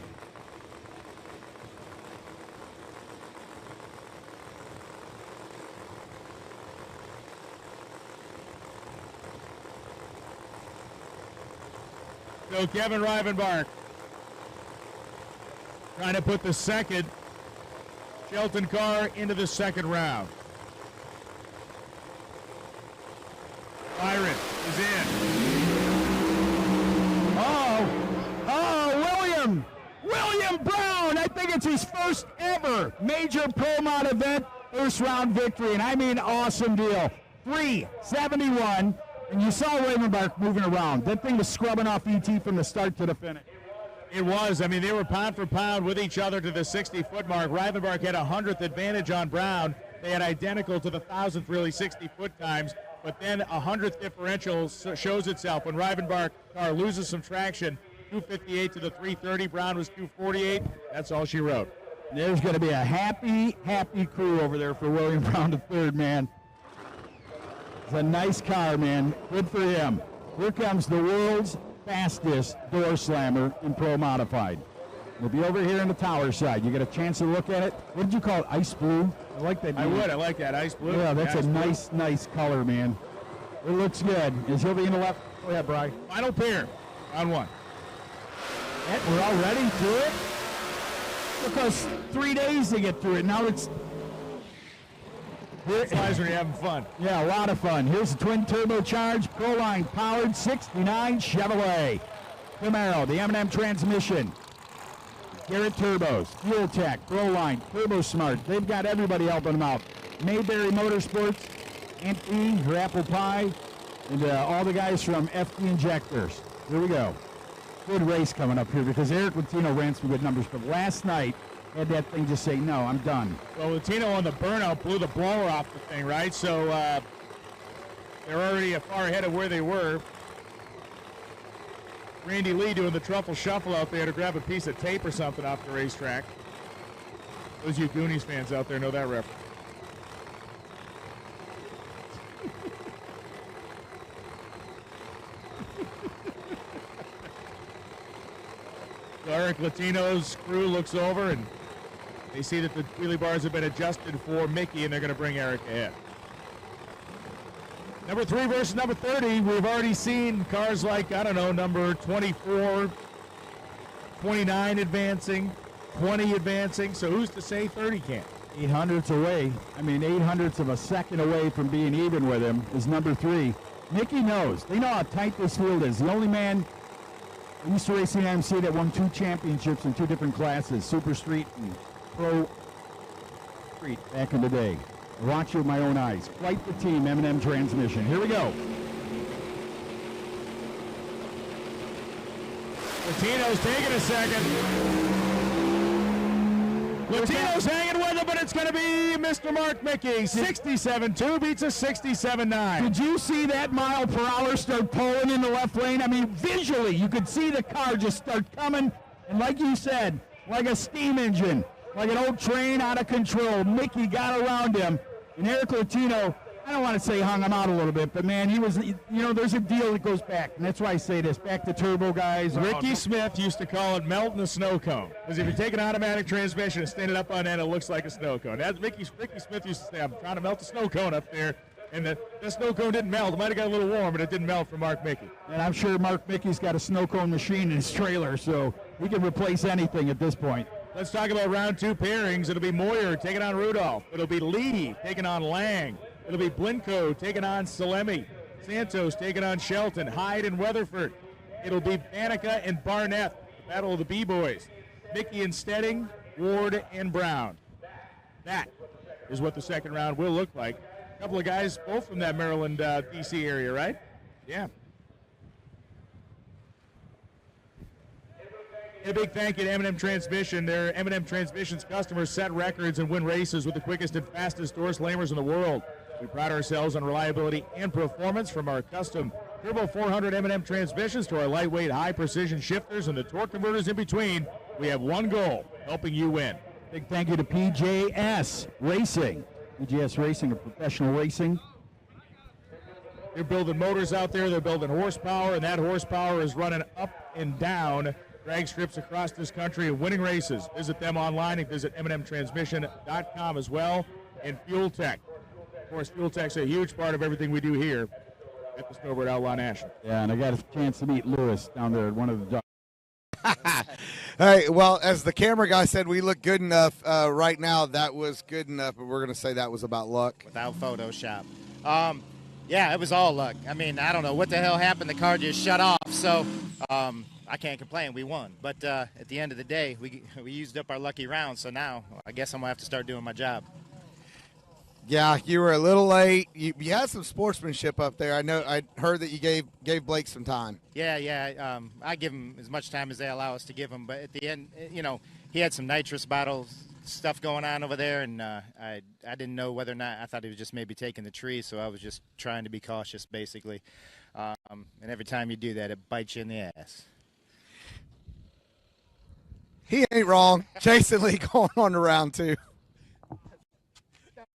B: So Kevin Rivenbark trying to put the second Shelton car into the second round.
A: gets his first ever major Pro Mod event first round victory, and I mean awesome deal. 371, and you saw Ravenbark moving around. That thing was scrubbing off ET from the start to the finish.
B: It was. I mean, they were pound for pound with each other to the 60-foot mark. Rivenbark had a 100th advantage on Brown. They had identical to the 1,000th, really, 60-foot times. But then a 100th differential shows itself when Rivenbark car loses some traction. 258 to the 330. Brown was 248. That's all she wrote.
A: There's going to be a happy, happy crew over there for William Brown III, man. It's a nice car, man. Good for him. Here comes the world's fastest door slammer in Pro Modified. We'll be over here on the tower side. You get a chance to look at it. What did you call it? Ice blue? I like that.
B: I would. I like that. Ice blue.
A: Yeah, that's
B: Ice
A: a
B: blue.
A: nice color, man. It looks good. Is he'll be in the left? Go ahead, Bri.
B: Final pair on one.
A: And we're already through it? Because 3 days to get through it. Now it's...
B: It flies when you're having fun.
A: Yeah, a lot of fun. Here's the twin turbocharged Proline powered 69 Chevrolet Camaro, the M&M transmission, Garrett turbos, Fuel Tech, Proline, Turbo Smart. They've got everybody helping them out. Mayberry Motorsports, Anthony, her Apple Pie, and all the guys from FD Injectors. Here we go. Good race coming up here because Eric Latino ran some good numbers, but last night had that thing just say, no, I'm done.
B: Well, Latino on the burnout blew the blower off the thing, right? So they're already far ahead of where they were. Randy Lee doing the truffle shuffle out there to grab a piece of tape or something off the racetrack. Those you Goonies fans out there know that reference. So Eric Latino's crew looks over and they see that the wheelie bars have been adjusted for Mickey, and they're going to bring Eric ahead. Number 3 versus number 30. We've already seen cars like, I don't know, number 24, 29 advancing, 20 advancing. So who's to say 30 can't?
A: 800ths away. I mean, 800ths of a second away from being even with him is number 3. Mickey knows. They know how tight this field is. The only man I used to racing AMC that won 2 championships in 2 different classes, Super Street and Pro Street back in the day. I watched it with my own eyes. Quite the team, M&M transmission. Here we go.
B: Latino's taking a second. Latino's hanging with him, but it's going to be Mr. Mark Mickey. 67.2 beats a 67.9.
A: Did you see that mile per hour start pulling in the left lane? I mean, visually, you could see the car just start coming. And like you said, like a steam engine, like an old train out of control. Mickey got around him. And Eric Latino, I don't want to say hung him out a little bit, but man, he was, you know, there's a deal that goes back. And that's why I say this, back to turbo guys.
B: Ricky Smith used to call it melting a snow cone. Because if you take an automatic transmission and stand it up on end, it looks like a snow cone. That's Ricky Smith used to say, I'm trying to melt a snow cone up there. And the snow cone didn't melt. It might have got a little warm, but it didn't melt for Mark Mickey.
A: And I'm sure Mark Mickey's got a snow cone machine in his trailer, so he can replace anything at this point.
B: Let's talk about round 2 pairings. It'll be Moyer taking on Rudolph. It'll be Lee taking on Lang. It'll be Blinko taking on Salemi. Santos taking on Shelton. Hyde and Weatherford. It'll be Banica and Barnett. The battle of the B-boys. Mickey and Stedding, Ward and Brown. That is what the second round will look like. A couple of guys, both from that Maryland, D.C. area, right? Yeah. And a big thank you to M&M Transmission. Their M&M Transmission's customers set records and win races with the quickest and fastest door slammers in the world. We pride ourselves on reliability and performance, from our custom Turbo 400 M&M transmissions to our lightweight high-precision shifters and the torque converters in between. We have one goal, helping you win.
A: Big thank you to PJS Racing. PJS Racing, a professional racing.
B: They're building motors out there. They're building horsepower, and that horsepower is running up and down drag strips across this country and winning races. Visit them online and visit mnmtransmission.com as well. And Fuel Tech. Of course, Fuel Tech's a huge part of everything we do here at the Snowbird Outlaw National.
A: Yeah, and I got a chance to meet Lewis down there at one of the
D: Hey, well, as the camera guy said, we look good enough right now. That was good enough, but we're going to say that was about luck.
F: Without Photoshop. Yeah, it was all luck. I mean, I don't know what the hell happened. The car just shut off. So I can't complain. We won. But at the end of the day, we used up our lucky round. So now I guess I'm going to have to start doing my job.
D: Yeah, you were a little late. You had some sportsmanship up there. I heard that you gave Blake some time.
F: Yeah. I give him as much time as they allow us to give him. But at the end, he had some nitrous bottles stuff going on over there, and I didn't know whether or not. I thought he was just maybe taking the tree, so I was just trying to be cautious, basically. And every time you do that, it bites you in the ass.
D: He ain't wrong. Jason Lee going on to round 2.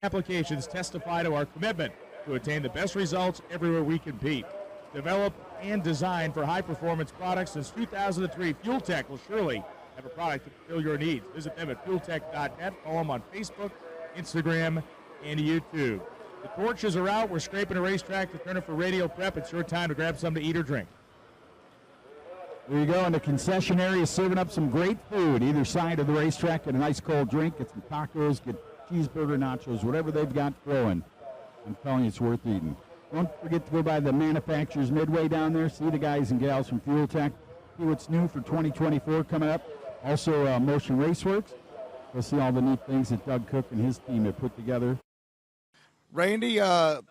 B: Applications testify to our commitment to attain the best results everywhere we compete. Developed and designed for high-performance products since 2003, Fuel Tech will surely have a product to fulfill your needs. Visit them at fueltech.net. Follow them on Facebook, Instagram, and YouTube. The torches are out. We're scraping a racetrack to turn it for radio prep. It's your time to grab something to eat or drink.
A: There you go, in the concession area, serving up some great food. Either side of the racetrack, get a nice cold drink, get some tacos, get cheeseburger, nachos, whatever they've got flowing. I'm telling you, it's worth eating. Don't forget to go by the manufacturer's midway down there. See the guys and gals from Fuel Tech. See what's new for 2024 coming up. Also, Motion Raceworks. We'll see all the neat things that Doug Cook and his team have put together.
D: Randy, the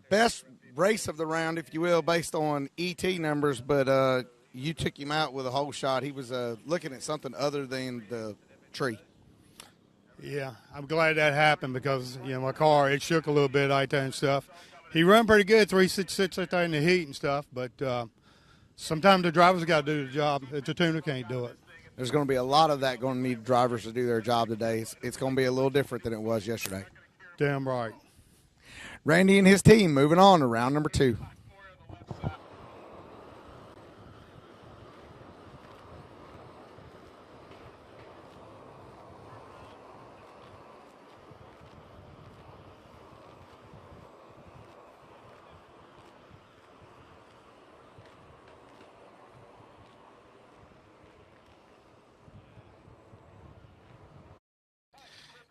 D: best race of the round, if you will, based on ET numbers, but you took him out with a whole shot. He was looking at something other than the tree.
G: Yeah, I'm glad that happened because, my car, it shook a little bit like that and stuff. He run pretty good, 366 out there in the heat and stuff, but sometimes the drivers got to do the job. The tuner can't do it.
D: There's going to be a lot of that going to need drivers to do their job today. It's going to be a little different than it was yesterday.
G: Damn right.
D: Randy and his team moving on to round number 2.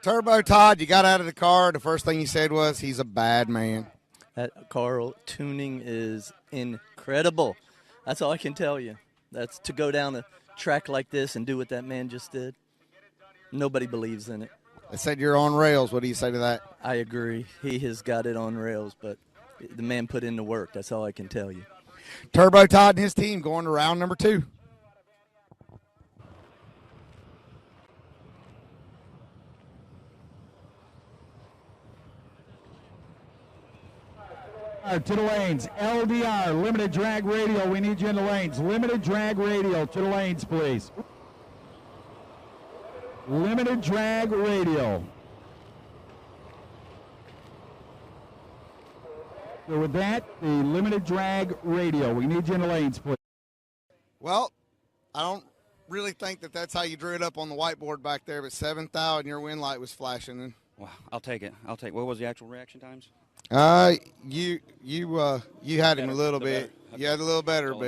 D: Turbo Todd, you got out of the car. The first thing you said was he's a bad man.
H: That car tuning is incredible. That's all I can tell you. That's to go down a track like this and do what that man just did. Nobody believes in it.
D: They said you're on rails. What do you say to that?
H: I agree. He has got it on rails, but the man put in the work. That's all I can tell you.
D: Turbo Todd and his team going to round number 2.
A: To the lanes, LDR, limited drag radio. We need you in the lanes. Limited drag radio to the lanes, please. Limited drag radio. So with that, the limited drag radio. We need you in the lanes, please.
D: Well, I don't really think that's how you drew it up on the whiteboard back there, but 7th out and your win light was flashing.
I: Wow, I'll take it. What was the actual reaction times?
D: You had him a little bit.
I: Okay.
D: You had a little better, but